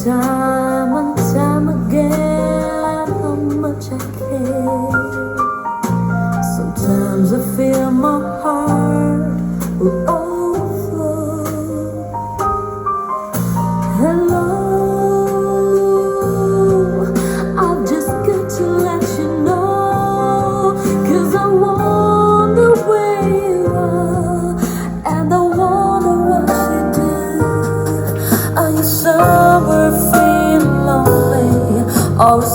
Time and time again, how much I care. Sometimes I feel my heart will overflow. Hello, I've just got to let you know, 'cause I wonder where you are, and I wonder what you do. Are you somewhere feeling lonely, or is